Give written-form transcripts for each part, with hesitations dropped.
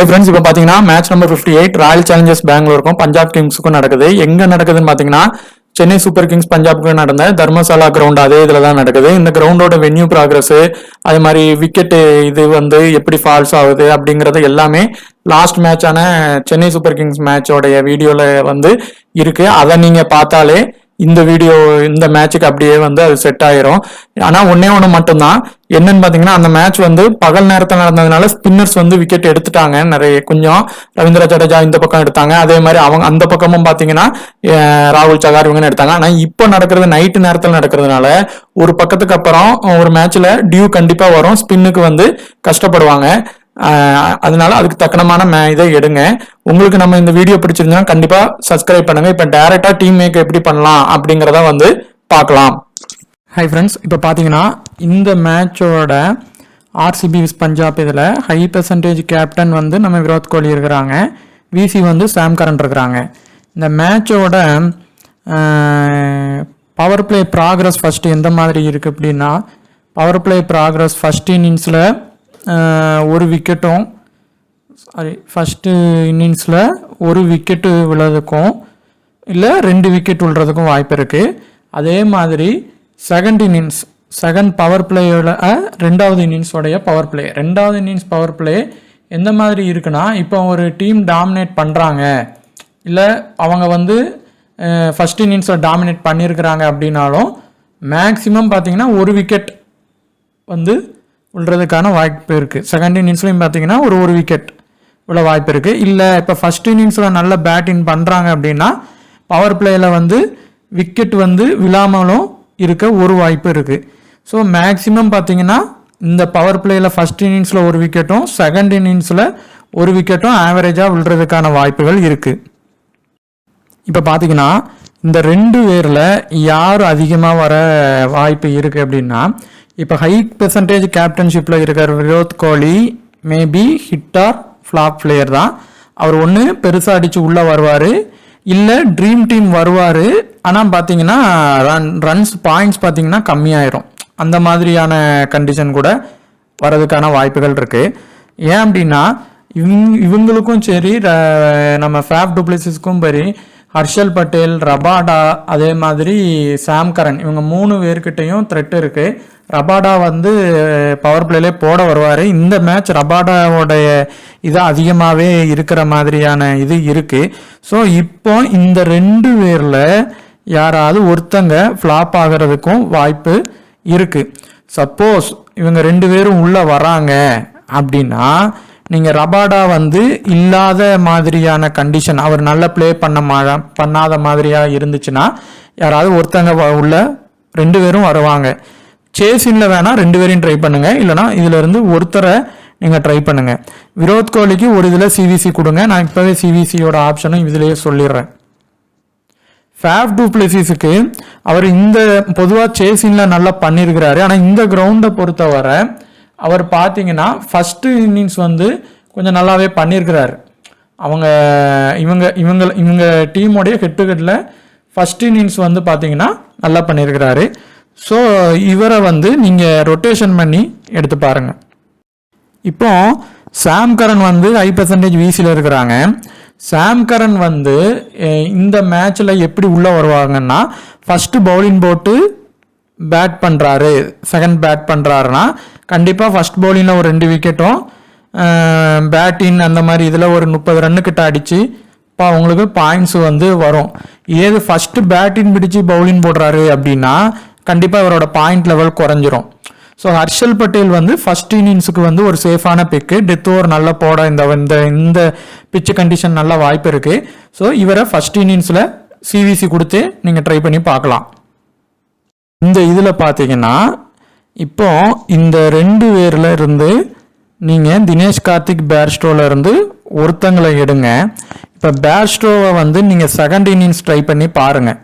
Hi friends, இப்போ பார்த்தீங்கன்னா match number 58 royal challengers பெங்களூருக்கும் பஞ்சாப் கிங்ஸுக்கும் நடக்குது. எங்கே நடக்குதுன்னு பார்த்தீங்கன்னா சென்னை சூப்பர் கிங்ஸ் பஞ்சாபுக்கு நடந்த தர்மசாலா கிரவுண்ட் அதே இதில் தான் நடக்குது. இந்த கிரவுண்டோட வென்யூ ப்ராக்ரஸ், அது மாதிரி விக்கெட்டு இது எப்படி ஃபால்ஸ் ஆகுது அப்படிங்கிறது எல்லாமே லாஸ்ட் மேட்சான சென்னை சூப்பர் கிங்ஸ் மேட்சோடைய வீடியோவில் இருக்கு. அதை நீங்கள் பார்த்தாலே இந்த இந்த மேட்சுக்கு அப்படியே அது செட் ஆயிரும். ஆனா ஒன்னே ஒண்ணு மட்டும்தான் என்னன்னு பாத்தீங்கன்னா, அந்த மேட்ச் பகல் நேரத்தில் நடந்ததுனால ஸ்பின்னர்ஸ் விக்கெட் எடுத்துட்டாங்க நிறைய. கொஞ்சம் ரவீந்திர ஜடேஜா இந்த பக்கம் எடுத்தாங்க, அதே மாதிரி அவங்க அந்த பக்கமும் பாத்தீங்கன்னா ராகுல் சகார் இவங்கன்னு எடுத்தாங்க. ஆனா இப்போ நடக்கிறது நைட்டு நேரத்தில் நடக்கிறதுனால ஒரு பக்கத்துக்கு அப்புறம் ஒரு மேட்ச்ல டியூ கண்டிப்பா வரும், ஸ்பின்னுக்கு கஷ்டப்படுவாங்க. அதனால அதுக்கு தக்கனமான இதை எடுங்க. உங்களுக்கு நம்ம இந்த வீடியோ பிடிச்சிருந்தா கண்டிப்பா சப்ஸ்கிரைப் பண்ணுங்க. இப்ப டைரக்டா டீம் மேக் எப்படி பண்ணலாம் அப்படிங்கறத பார்க்கலாம். ஹை ஃப்ரெண்ட்ஸ், இப்போ பார்த்தீங்கன்னா இந்த மேட்சோட ஆர்சிபி பஞ்சாப் இதில் ஹை பெர்சன்டேஜ் கேப்டன் நம்ம விராட் கோலி இருக்கிறாங்க, விசி சாம் கரன் இருக்கிறாங்க. இந்த மேட்சோட பவர் பிளே ப்ராக்ரஸ் ஃபர்ஸ்ட் எந்த மாதிரி இருக்குது அப்படின்னா, பவர் பிளே ப்ராக்ரஸ் ஃபர்ஸ்ட் இன்னிங்ஸில் ஒரு விக்கெட்டும் ஃபஸ்ட்டு இன்னிங்ஸில் ஒரு விக்கெட்டு விழுறதுக்கும் இல்லை 2 விக்கெட் விழுறதுக்கும் வாய்ப்பு இருக்குது. அதே மாதிரி செகண்ட் பவர் பிளேயோட ரெண்டாவது இன்னிங்ஸோடைய ரெண்டாவது இன்னிங்ஸ் பவர் பிளே எந்த மாதிரி இருக்குன்னா, இப்போ ஒரு டீம் டாமினேட் பண்ணுறாங்க இல்லை அவங்க ஃபஸ்ட் இன்னிங்ஸில் டாமினேட் பண்ணியிருக்கிறாங்க அப்படின்னாலும் மேக்ஸிமம் பார்த்தீங்கன்னா ஒரு விக்கெட் விழுறதுக்கான வாய்ப்பு இருக்குது. செகண்ட் இன்னிங்ஸ்லையும் பார்த்தீங்கன்னா ஒரு விக்கெட் விழ வாய்ப்பு இருக்குது. இல்லை இப்போ ஃபஸ்ட் இன்னிங்ஸில் நல்ல பேட்டிங் பண்ணுறாங்க அப்படின்னா பவர் பிளேயில் விக்கெட் விழாமலும் இருக்க ஒரு வாய்ப்பு இருக்குது. ஸோ மேக்ஸிமம் பார்த்தீங்கன்னா இந்த பவர் பிளேயில் ஃபஸ்ட் இன்னிங்ஸில் ஒரு விக்கெட்டும் செகண்ட் இன்னிங்ஸில் ஒரு விக்கெட்டும் ஆவரேஜாக விழுறதுக்கான வாய்ப்புகள் இருக்குது. இப்போ பார்த்தீங்கன்னா இந்த 2 பேரில் யார் அதிகமாக வர வாய்ப்பு இருக்குது அப்படின்னா, இப்போ ஹை பெர்சன்டேஜ் கேப்டன்ஷிப்பில் இருக்கிற Virat Kohli maybe hit or flop player தான். அவர் ஒன்று பெருசாக அடித்து உள்ளே வருவார், இல்லை ட்ரீம் டீம் வருவார். ஆனால் பார்த்தீங்கன்னா ரன்ஸ் பாயிண்ட்ஸ் பார்த்தீங்கன்னா கம்மியாயிரும். அந்த மாதிரியான கண்டிஷன் கூட வர்றதுக்கான வாய்ப்புகள் இருக்குது. ஏன் அப்படின்னா இவங்களுக்கும் சரி, நம்ம ஃபேஃப் டு பிளேசிஸ்க்கும் சரி, ஹர்ஷல் பட்டேல், ரபாடா, அதே மாதிரி சாம் கரன், இவங்க 3 பேர்கிட்டையும் த்ரெட் இருக்குது. ரபாடா பவர் பிளேலே போட வருவார். இந்த மேட்ச் ரபாடாவோடைய இது அதிகமாகவே இருக்கிற மாதிரியான இது இருக்குது. ஸோ இப்போ இந்த 2 பேரில் யாராவது ஒருத்தங்க ஃப்ளாப் ஆகிறதுக்கும் வாய்ப்பு இருக்குது. சப்போஸ் இவங்க 2 பேரும் உள்ளே வராங்க அப்படின்னா, நீங்கள் ரபாடா இல்லாத மாதிரியான கண்டிஷன், அவர் நல்ல ப்ளே பண்ணாத மாதிரியாக இருந்துச்சுன்னா யாராவது ஒருத்தங்க உள்ள 2 பேரும் வருவாங்க. சேஸின்ல வேணால் 2 பேரையும் ட்ரை பண்ணுங்கள், இல்லைனா இதிலிருந்து ஒருத்தரை நீங்கள் ட்ரை பண்ணுங்கள். விராட் கோலிக்கு ஒரு இதில் சிவிசி கொடுங்க. நான் இப்போவே சிவிசியோட ஆப்ஷனும் இதிலேயே சொல்லிடுறேன். ஃபேஃப் டு பிளேசிஸுக்கு அவர் இந்த பொதுவாக சேஸின்ல நல்லா பண்ணியிருக்கிறாரு. ஆனால் இந்த கிரவுண்டை பொறுத்தவரை அவர் பார்த்தீங்கன்னா ஃபஸ்ட்டு இன்னிங்ஸ் கொஞ்சம் நல்லாவே பண்ணியிருக்கிறாரு. இவங்க டீமோடைய ஹெட் டு ஹெட்டில் ஃபஸ்ட் இன்னிங்ஸ் பார்த்தீங்கன்னா நல்லா பண்ணியிருக்கிறாரு. ஸோ இவரை நீங்கள் ரொட்டேஷன் பண்ணி எடுத்து பாருங்கள். இப்போ சாம் கரன் ஹை பெர்சன்டேஜ் விசியில் இருக்கிறாங்க. சாம் கரன் இந்த மேட்ச்சில் எப்படி உள்ளே வருவாங்கன்னா, ஃபஸ்ட்டு பவுலிங் போட்டு பேட் பண்ணுறாரு, செகண்ட் பேட் பண்ணுறாருன்னா கண்டிப்பாக ஃபஸ்ட் பவுலிங்கில் ஒரு 2 விக்கெட்டும், பேட்டின் அந்த மாதிரி இதில் ஒரு 30 ரன்னுக்கிட்ட அடித்து உங்களுக்கு பாயிண்ட்ஸ் வரும். ஏது ஃபஸ்ட்டு பேட்டின் பிடிச்சி பவுலிங் போடுறாரு அப்படின்னா கண்டிப்பாக இவரோட பாயிண்ட் லெவல் குறைஞ்சிரும். ஸோ ஹர்ஷல் பட்டேல் ஃபர்ஸ்ட் இன்னிங்ஸுக்கு ஒரு சேஃபான பிக்கு, டெத் ஓவர் நல்லா போட இந்த பிச்சு கண்டிஷன் நல்ல வாய்ப்பு இருக்குது. ஸோ இவரை ஃபர்ஸ்ட் இன்னிங்ஸில் சிவிசி கொடுத்து நீங்கள் ட்ரை பண்ணி பார்க்கலாம். இந்த இதில் பார்த்தீங்கன்னா இப்போ இந்த 2 பேரில் இருந்து நீங்கள் தினேஷ் கார்த்திக் பேர்ஸ்டோவில் இருந்து ஒருத்தங்களை எடுங்க. இப்போ பேர்ஸ்டோவை நீங்கள் செகண்ட் இன்னிங்ஸ் ட்ரை பண்ணி பாருங்கள்.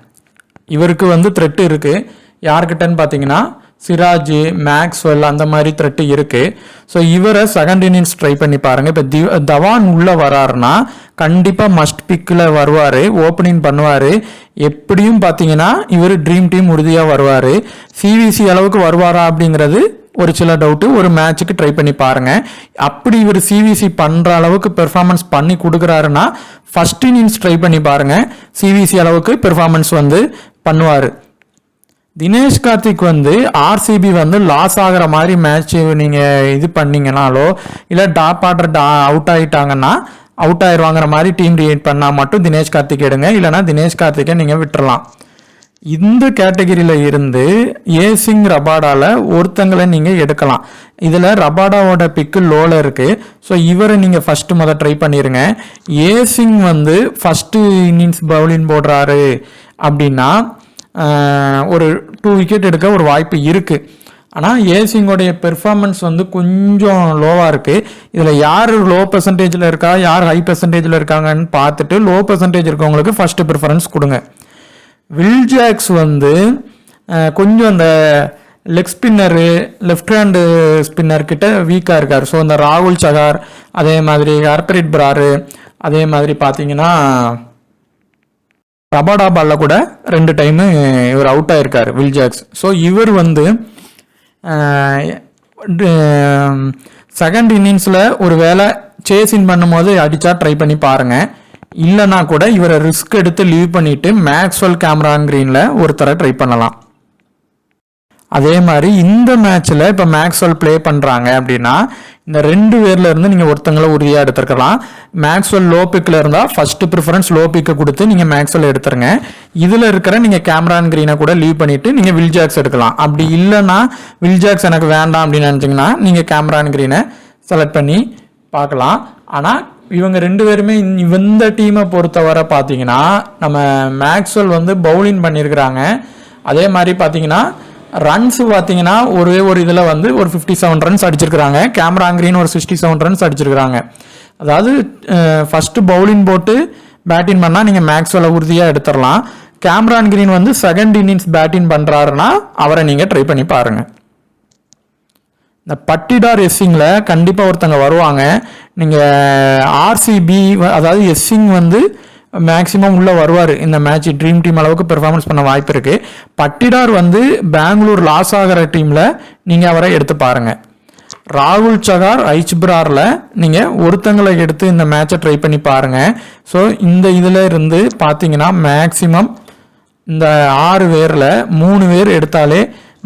இவருக்கு த்ரெட்டு இருக்குது. யார்கிட்டன்னு பார்த்தீங்கன்னா சிராஜ், மேக்ஸ்வெல் அந்த மாதிரி த்ரெட்டு இருக்குது. ஸோ இவரை செகண்ட் இன்னிங்ஸ் ட்ரை பண்ணி பாருங்கள். இப்போ தவான் உள்ளே வராருன்னா கண்டிப்பாக மஸ்ட் பிக்கில் வருவார், ஓப்பனிங் பண்ணுவார். எப்படியும் பார்த்தீங்கன்னா இவர் ட்ரீம் டீம் உறுதியாக வருவார். சிவிசி அளவுக்கு வருவாரா அப்படிங்கிறது ஒரு சில டவுட்டு ஒரு மேட்சுக்கு ட்ரை பண்ணி பாருங்கள். அப்படி இவர் சிவிசி பண்ணுற அளவுக்கு பெர்ஃபார்மன்ஸ் பண்ணி கொடுக்குறாருன்னா ஃபர்ஸ்ட் இன்னிங்ஸ் ட்ரை பண்ணி பாருங்கள். சிவிசி அளவுக்கு பெர்ஃபார்மன்ஸ் வந்து பண்ணுவார். தினேஷ் கார்த்திக் வந்து ஆர்சிபி வந்து லாஸ் ஆகிற மாதிரி மேட்ச் நீங்கள் இது பண்ணீங்கனாலோ இல்லை டாப் ஆர்டர் அவுட் ஆகிட்டாங்கன்னா அவுட் ஆயிடுவாங்கிற மாதிரி டீம் கிரியேட் பண்ணால் மட்டும் தினேஷ் கார்த்திக் எடுங்க. இல்லைனா தினேஷ் கார்த்திக்கை நீங்கள் விட்டுறலாம். இந்த கேட்டகரியில் இருந்து ஏசிங் ரபாடாவில் ஒருத்தங்களை நீங்கள் எடுக்கலாம். இதில் ரபாடாவோட பிக்கு லோவில் இருக்குது. ஸோ இவரை நீங்கள் ஃபஸ்ட்டு ட்ரை பண்ணிடுங்க. ஏசிங் வந்து ஃபஸ்ட்டு இன்னிங்ஸ் பவுலிங் போடுறாரு அப்படின்னா ஒரு 2 விக்கெட் எடுக்க ஒரு வாய்ப்பு இருக்குது. ஆனால் ஏசிங்கோடைய பெர்ஃபார்மன்ஸ் வந்து கொஞ்சம் லோவாக இருக்குது. இதில் யார் லோ பெர்சன்டேஜில் இருக்கா யார் ஹை பெர்சன்டேஜில் இருக்காங்கன்னு பார்த்துட்டு லோ பெர்சன்டேஜ் இருக்கவங்களுக்கு ஃபஸ்ட்டு ப்ரிஃபரன்ஸ் கொடுங்க. வில் ஜாக்ஸ் வந்து கொஞ்சம் அந்த leg spinner left hand spinner கிட்ட வீக்காக இருக்கார். ஸோ இந்த ராகுல் சகார், அதே மாதிரி ஹர்ப்ரீத் பிராரு, அதே மாதிரி பார்த்தீங்கன்னா ரபாடா பாலில் கூட 2 டைமு இவர் அவுட் ஆகிருக்கார் வில் ஜாக்ஸ். ஸோ இவர் வந்து செகண்ட் இன்னிங்ஸில் ஒரு வேளை சேஸின் பண்ணும்போது அடித்தா ட்ரை பண்ணி பாருங்கள். இல்லைனா கூட இவரை ரிஸ்க் எடுத்து லீவ் பண்ணிவிட்டு மேக்ஸ்வெல் கேமரான் கிரீனில் ஒருத்தரை ட்ரை பண்ணலாம். அதே மாதிரி இந்த மேட்ச்சில் இப்போ மேக்ஸ்வெல் ப்ளே பண்ணுறாங்க அப்படின்னா இந்த 2 பேரில் இருந்து நீங்கள் ஒருத்தங்களை உறுதியாக எடுத்துருக்கலாம். மேக்ஸ்வெல் லோ பிக்கில் இருந்தால் ஃபஸ்ட்டு ப்ரிஃபரன்ஸ் லோ பிக்கை கொடுத்து நீங்கள் மேக்ஸ்வெல் எடுத்துருங்க. இதில் இருக்கிற நீங்கள் கேமரான் கிரீனை கூட லீவ் பண்ணிவிட்டு நீங்கள் வில் ஜாக்ஸ் எடுக்கலாம். அப்படி இல்லைன்னா வில் ஜாக்ஸ் எனக்கு வேண்டாம் அப்படின்னு நினச்சிங்கன்னா நீங்கள் கேமரான் கிரீனை செலக்ட் பண்ணி பார்க்கலாம். ஆனால் இவங்க 2 பேருமே இந்த டீமை பொறுத்தவரை பார்த்தீங்கன்னா நம்ம மேக்ஸ்வெல் வந்து பவுலிங் பண்ணியிருக்கிறாங்க. அதே மாதிரி பார்த்தீங்கன்னா ரன்ஸ் பார்த்தீங்கன்னா ஒரே ஒரு இதில் வந்து ஒரு 57 ரன்ஸ் அடிச்சிருக்கிறாங்க. கேமரான் கிரீன் ஒரு 67 ரன்ஸ் அடிச்சிருக்கிறாங்க. அதாவது ஃபஸ்ட்டு பவுலிங் போட்டு பேட்டிங் பண்ணால் நீங்கள் மேக்ஸ்வெல்லை உறுதியாக எடுத்துடலாம். கேமரான் கிரீன் வந்து செகண்ட் இன்னிங்ஸ் பேட்டிங் பண்ணுறாருன்னா அவரை நீங்கள் ட்ரை பண்ணி பாருங்கள். இந்த பட்டிடார் எஸ்ஸிங்கில் கண்டிப்பாக ஒருத்தங்க வருவாங்க. நீங்கள் ஆர்சிபி அதாவது எஸ்ஸிங் வந்து மேக்ஸிமம் உள்ளே வருவார். இந்த மேட்ச் ட்ரீம் டீம் அளவுக்கு பெர்ஃபார்மன்ஸ் பண்ண வாய்ப்பு இருக்குது. பட்டிடார் வந்து பெங்களூர் லாஸ் ஆகிற டீமில் நீங்கள் அவரை எடுத்து பாருங்கள். ராகுல் சகார் ஐச்பிராரில் நீங்கள் ஒருத்தங்களை எடுத்து இந்த மேட்சை ட்ரை பண்ணி பாருங்கள். ஸோ இந்த இதில் இருந்து பார்த்தீங்கன்னா மேக்ஸிமம் இந்த 6 பேரில் 3 பேர் எடுத்தாலே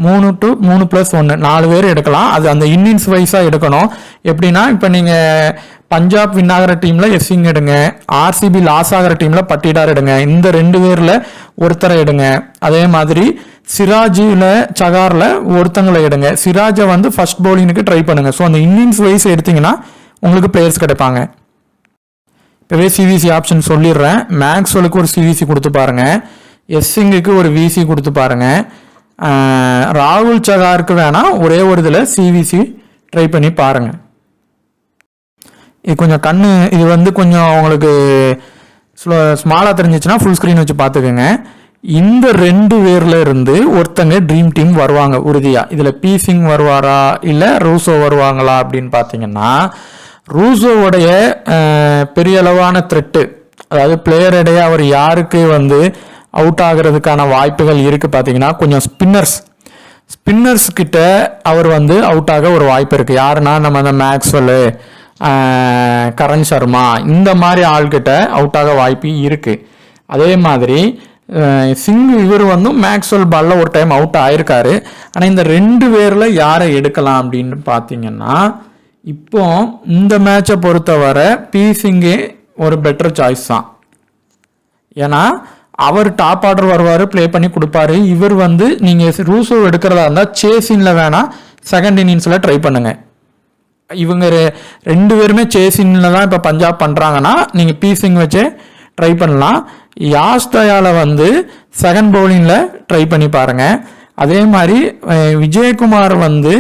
3 to 3 + 1 4 பேர் எடுக்கலாம். அது அந்த இன்னிங்ஸ் வைஸாக எடுக்கணும். எப்படின்னா இப்போ நீங்கள் பஞ்சாப் வின் ஆகிற டீமில் எஸ்ஸிங் எடுங்க, ஆர்சிபி லாஸ் ஆகிற டீமில் பட்டிடார் எடுங்க. இந்த 2 பேரில் ஒருத்தரை எடுங்க. அதே மாதிரி சிராஜில் சகாரில் ஒருத்தங்களை எடுங்க. சிராஜை வந்து ஃபர்ஸ்ட் பவுலிங்க்கு ட்ரை பண்ணுங்க. ஸோ அந்த இன்னிங்ஸ் வைஸ் எடுத்தீங்கன்னா உங்களுக்கு பிளேயர்ஸ் கிடைப்பாங்க. இப்போவே சிவிசி ஆப்ஷன் சொல்லிடுறேன். மேக்ஸ்வெலுக்கு ஒரு சிவிசி கொடுத்து பாருங்கள். எஸ்ஸிங்குக்கு ஒரு விசி கொடுத்து பாருங்கள். ராகுல் சகாருக்கு வேணால் ஒரே ஒரு இதில் சிவிசி ட்ரை பண்ணி பாருங்கள். இது கொஞ்சம் இது வந்து கொஞ்சம் உங்களுக்கு ஸ்மாலாக தெரிஞ்சிச்சுன்னா ஃபுல் ஸ்க்ரீன் வச்சு பார்த்துக்கோங்க. இந்த 2 பேரில் இருந்து ஒருத்தங்க ட்ரீம் டீம் வருவாங்க உறுதியாக. இதில் பி சிங் வருவாரா இல்லை ரூசோ வருவாங்களா அப்படின்னு பார்த்தீங்கன்னா ரூசோவுடைய பெரிய அளவான த்ரெட்டு, அதாவது பிளேயர் இடையே அவர் யாருக்கு வந்து அவுட் ஆகிறதுக்கான வாய்ப்புகள் இருக்குது பார்த்தீங்கன்னா கொஞ்சம் ஸ்பின்னர்ஸ் கிட்ட அவர் வந்து அவுட் ஆக ஒரு வாய்ப்பு இருக்குது. யாருன்னா நம்ம அந்த மேக்ஸ்வெல், கரண் சர்மா இந்த மாதிரி ஆள்கிட்ட அவுட் ஆக வாய்ப்பு இருக்குது. அதே மாதிரி இவர் வந்து மேக்ஸ்வெல் பாலில் ஒரு டைம் அவுட் ஆயிருக்காரு. ஆனால் இந்த 2 பேரில் யாரை எடுக்கலாம் அப்படின்னு பார்த்தீங்கன்னா இப்போ இந்த மேட்சை பொறுத்தவரை பி சிங்கே ஒரு பெட்டர் சாய்ஸ் தான். ஏன்னா அவர் டாப் ஆர்டர் வருவார், ப்ளே பண்ணி கொடுப்பாரு. இவர் வந்து நீங்கள் ரூசோ எடுக்கிறதா இருந்தால் சேஸின்ல வேணால் செகண்ட் இன்னிங்ஸில் ட்ரை பண்ணுங்கள். இவங்க 2 பேருமே சேஸின்ல தான் இப்போ பஞ்சாப் பண்ணுறாங்கன்னா நீங்கள் பி சிங் வச்சே ட்ரை பண்ணலாம். யாஸ்தயால வந்து செகண்ட் பவுலிங்கில் ட்ரை பண்ணி பாருங்கள். அதே மாதிரி விஜயகுமார் வந்து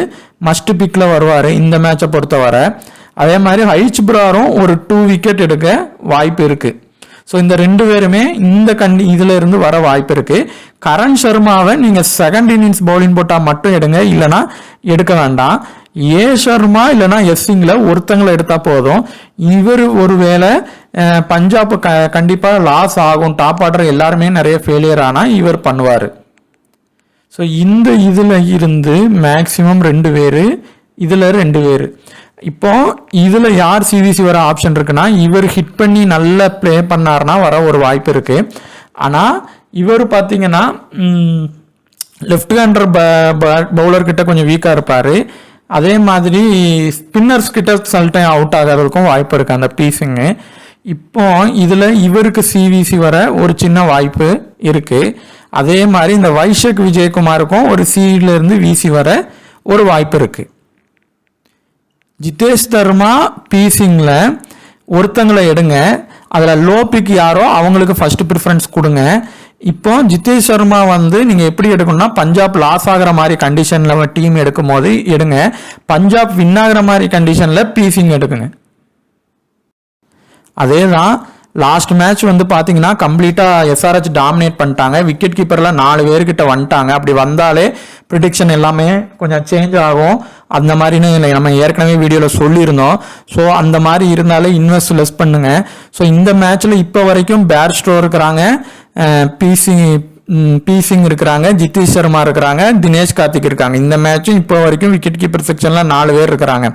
மஸ்ட் பிக்கில் வருவார் இந்த மேட்சை பொறுத்தவரை. அதே மாதிரி ஐச்பிராரும் ஒரு 2 விக்கெட் எடுக்க வாய்ப்பு இருக்குது. ஸோ இந்த 2 பேருமே இந்த இதில் இருந்து வர வாய்ப்பு இருக்குது. கரண் சர்மாவை நீங்கள் செகண்ட் இன்னிங்ஸ் பவுலிங் போட்டால் மட்டும் எடுங்க, இல்லைனா எடுக்க வேண்டாம். ஏ சர்மா இல்லைனா எஸ்ஸிங்கில் ஒருத்தங்களை எடுத்தால் போதும். இவர் ஒரு வேளை பஞ்சாப் கண்டிப்பாக லாஸ் ஆகும், டாப் ஆர்டர் எல்லாருமே நிறைய ஃபெயிலியர் ஆனால் இவர் பண்ணுவார். ஸோ இந்த இதில் இருந்து மேக்ஸிமம் 2 பேர், இதில் 2 பேர். இப்போ இதில் யார் சிவிசி வர ஆப்ஷன் இருக்குன்னா, இவர் ஹிட் பண்ணி நல்லா ப்ளே பண்ணார்னா வர ஒரு வாய்ப்பு இருக்குது. ஆனால் இவர் பார்த்தீங்கன்னா லெஃப்ட் ஹேண்டர் பவுலர் கிட்ட கொஞ்சம் வீக்காக இருப்பார். அதே மாதிரி ஸ்பின்னர்ஸ் கிட்ட சில டைம் அவுட் ஆகிறதுக்கும் வாய்ப்பு இருக்குது அந்த பீஸிங்கு. இப்போ இதில் இவருக்கு சிவிசி வர ஒரு சின்ன வாய்ப்பு இருக்குது. அதே மாதிரி இந்த வைஷக் விஜயகுமாருக்கும் ஒரு சியிலேருந்து விசி வர ஒரு வாய்ப்பு இருக்குது. ஜிதேஷ் சர்மா பீசிங்கில் ஒருத்தங்களை எடுங்க, அதில் லோ பிக் யாரோ அவங்களுக்கு ஃபஸ்ட்டு ப்ரிஃபரன்ஸ் கொடுங்க. இப்போ ஜிதேஷ் சர்மா வந்து நீங்கள் எப்படி எடுக்கணும்னா, பஞ்சாப் லாஸ் ஆகிற மாதிரி கண்டிஷனில் டீம் எடுக்கும் போது எடுங்க. பஞ்சாப் வின் ஆகிற மாதிரி கண்டிஷனில் பீசிங் எடுக்குங்க. அதே தான் லாஸ்ட் மேட்ச் வந்து பார்த்தீங்கன்னா கம்ப்ளீட்டாக எஸ்ஆர்ஹெச் டாமினேட் பண்ணிட்டாங்க. விக்கெட் கீப்பரில் 4 பேர்கிட்ட வந்துட்டாங்க. அப்படி வந்தாலே ப்ரிடிக்ஷன் எல்லாமே கொஞ்சம் சேஞ்ச் ஆகும். அந்த மாதிரின்னு நம்ம ஏற்கனவே வீடியோவில் சொல்லியிருந்தோம். ஸோ அந்த மாதிரி இருந்தாலே இன்வெஸ்ட் லெஸ் பண்ணுங்க. ஸோ இந்த மேட்ச்சில் இப்போ வரைக்கும் பேர்ஸ்டோ இருக்கிறாங்க, பீசிங் இருக்கிறாங்க, ஜிதேஷ் சர்மா இருக்கிறாங்க, தினேஷ் கார்த்திக் இருக்காங்க. இந்த மேட்சும் இப்போ வரைக்கும் விக்கெட் கீப்பர் செக்ஷனில் 4 பேர் இருக்கிறாங்க.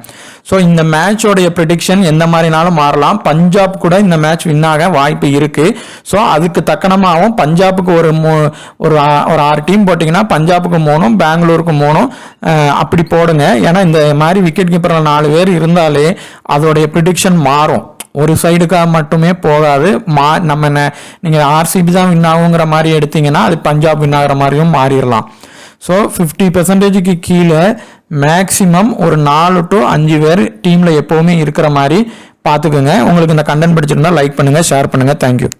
ஸோ இந்த மேட்சோடைய ப்ரெடிக்ஷன் எந்த மாதிரினாலும் மாறலாம். பஞ்சாப் கூட இந்த மேட்ச் வின் ஆக வாய்ப்பு இருக்குது. ஸோ அதுக்கு தக்கனமாகவும் பஞ்சாபுக்கு ஒரு 6 டீம் போட்டிங்கன்னா பஞ்சாபுக்கு 3, பெங்களூருக்கு 3 அப்படி போடுங்க. ஏன்னா இந்த மாதிரி விக்கெட் கீப்பரில் 4 பேர் இருந்தாலே அதோடைய ப்ரெடிக்ஷன் மாறும். ஒரு சைடுக்காக மட்டுமே போகாது. நீங்கள் ஆர்சிபி தான் வின் ஆகுங்கிற மாதிரி எடுத்தீங்கன்னா அது பஞ்சாப் வின் ஆகிற மாதிரியும் மாறிடலாம். ஸோ 50% கீழே மேக்ஸிமம் ஒரு 4 to 5 பேர் டீமில் எப்போவுமே இருக்கிற மாதிரி பார்த்துக்குங்க. உங்களுக்கு இந்த கண்டென்ட் பிடிச்சிருந்தா லைக் பண்ணுங்கள், ஷேர் பண்ணுங்கள். தேங்க்யூ.